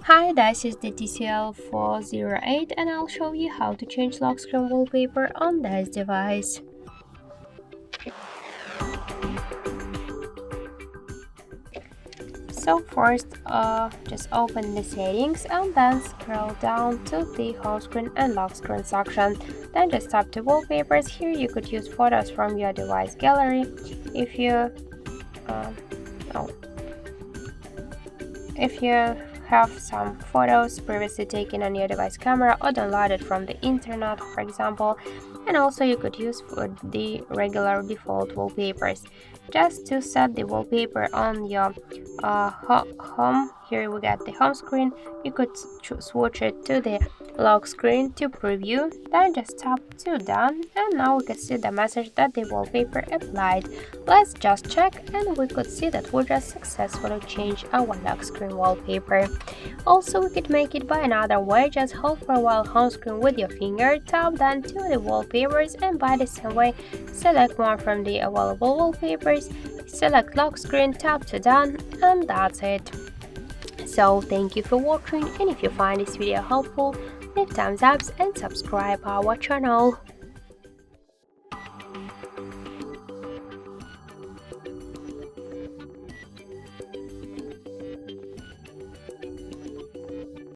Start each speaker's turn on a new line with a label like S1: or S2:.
S1: Hi, this is the TCL 408 and I'll show you how to change lock screen wallpaper on this device. So first, just open the settings and then scroll down to the home screen and lock screen section. Then just tap to wallpapers. Here you could use photos from your device gallery. If you uh, oh, if you have some photos previously taken on your device camera or downloaded from the internet, for example, and also you could use for the regular default wallpapers. Just to set the wallpaper on your home, here we get the home screen. You could switch it to the lock screen to preview, then just tap to done, and now we can see the message that the wallpaper applied. Let's just check, and we could see that we just successfully changed our lock screen wallpaper. Also, we could make it by another way. Just hold for a while home screen with your finger, tap then to the wallpapers, and by the same way select one from the available wallpapers, select lock screen, tap to done, and that's it. So thank you for watching, and if you find this video helpful, leave thumbs up and subscribe our channel.